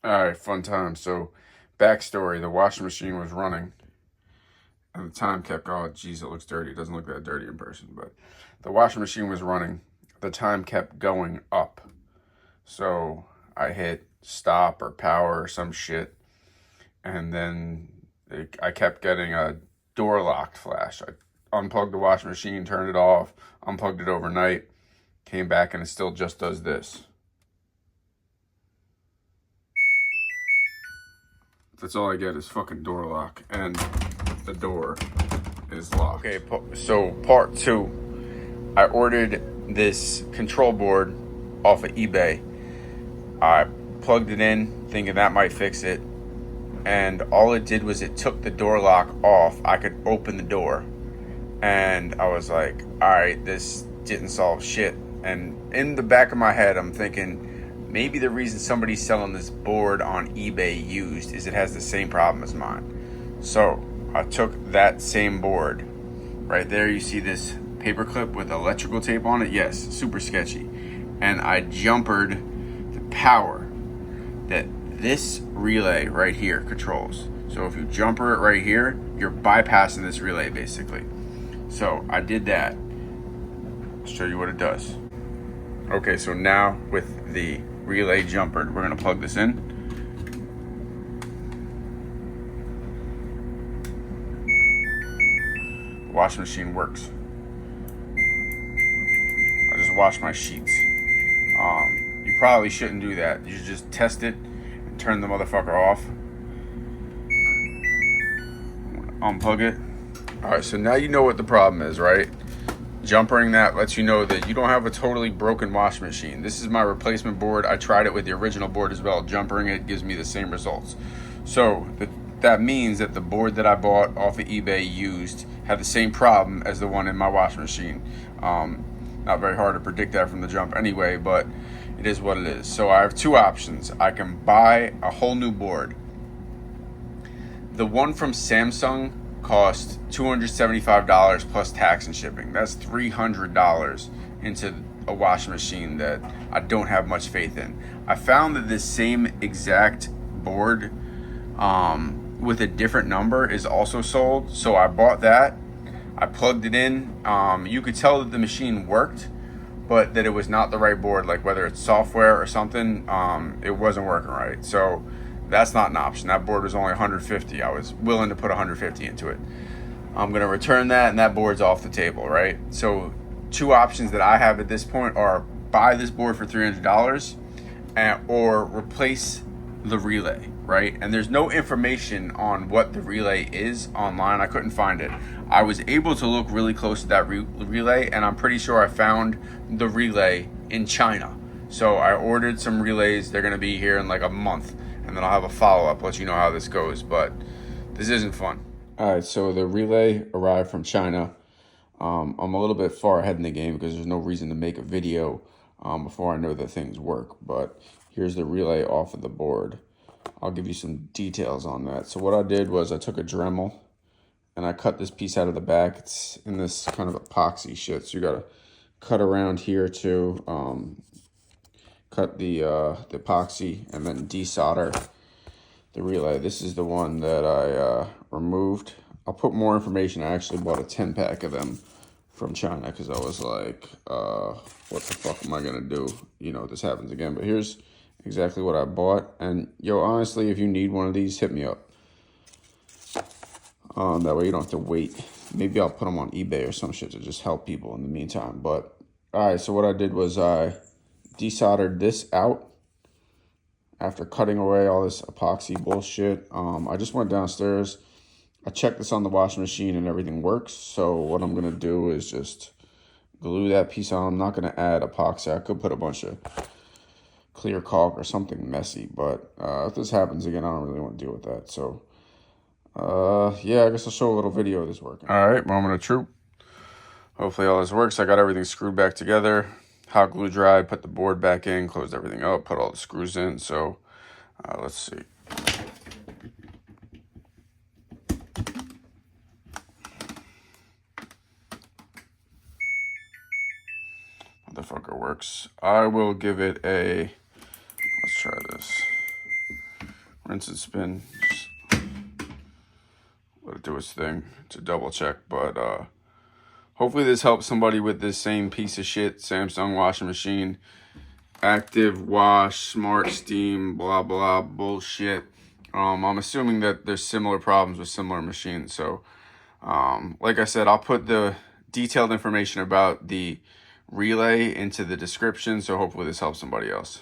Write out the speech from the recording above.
All right, fun time. So, backstory: the washing machine was running, and the time kept going. Oh, geez, it looks dirty. It doesn't look that dirty in person, but the washing machine was running. The time kept going up. So I hit stop or power or some shit, and then I kept getting a door locked flash. I unplugged the washing machine, turned it off, unplugged it overnight, came back, and it still just does this. That's all I get is fucking door lock, and the door is locked. Okay, so part two. I ordered this control board off of eBay. I plugged it in, thinking that might fix it, and all it did was it took the door lock off. I could open the door, and I was like, all right, this didn't solve shit. And in the back of my head, I'm thinking, maybe the reason somebody's selling this board on eBay used is it has the same problem as mine. So I took that same board. Right there you see this paper clip with electrical tape on it. Yes, super sketchy. And I jumpered the power that this relay right here controls. So if you jumper it right here, you're bypassing this relay basically. So I did that. I'll show you what it does. Okay, so now with the relay jumpered, we're gonna plug this in. The washing machine works. I just washed my sheets. You probably shouldn't do that. You should just test it and turn the motherfucker off. Unplug it. All right, so now you know what the problem is, right? Jumpering that lets you know that you don't have a totally broken washing machine. This is my replacement board. I tried it with the original board as well. Jumpering it gives me the same results. So that means that the board that I bought off of eBay used had the same problem as the one in my washing machine. Not very hard to predict that from the jump anyway, but it is what it is. So I have two options. I can buy a whole new board. The one from Samsung cost $275 plus tax and shipping. That's $300 into a washing machine that I don't have much faith in. I found that this same exact board with a different number is also sold, so I bought that. I plugged it in. You could tell that the machine worked, but that it was not the right board, like whether it's software or something, it wasn't working right. So that's not an option. That board was only $150. I was willing to put $150 into it. I'm gonna return that, and that board's off the table, right? So two options that I have at this point are buy this board for $300 or replace the relay, right? And there's no information on what the relay is online. I couldn't find it. I was able to look really close to that relay, and I'm pretty sure I found the relay in China. So I ordered some relays. They're gonna be here in like a month, and then I'll have a follow-up, let you know how this goes, but this isn't fun. All right, so the relay arrived from China. I'm a little bit far ahead in the game because there's no reason to make a video before I know that things work, but here's the relay off of the board. I'll give you some details on that. So what I did was I took a Dremel and I cut this piece out of the back. It's in this kind of epoxy shit, so you gotta cut around here to cut the epoxy and then desolder the relay. This is the one that I removed. I'll put more information. I actually bought a 10-pack of them from China because I was like, what the fuck am I gonna do? You know, this happens again. But here's exactly what I bought. And yo, honestly, if you need one of these, hit me up. That way you don't have to wait. Maybe I'll put them on eBay or some shit to just help people in the meantime. But all right, so what I did was I desoldered this out after cutting away all this epoxy bullshit. I just went downstairs. I checked this on the washing machine and everything works. So what I'm gonna do is just glue that piece on. I'm not gonna add epoxy. I could put a bunch of clear caulk or something messy, but if this happens again, I don't really want to deal with that. So yeah, I guess I'll show a little video of this working. All right, moment of truth. Hopefully all this works. I got everything screwed back together, hot glue dry, put the board back in, closed everything up, put all the screws in. So let's see. Motherfucker works. I will give it a, let's try this. rinse and spin. Just let it do its thing to double check. But hopefully this helps somebody with this same piece of shit Samsung washing machine. Active wash, smart steam, blah blah bullshit. I'm assuming that there's similar problems with similar machines. So like I said, I'll put the detailed information about the relay into the description, so hopefully this helps somebody else.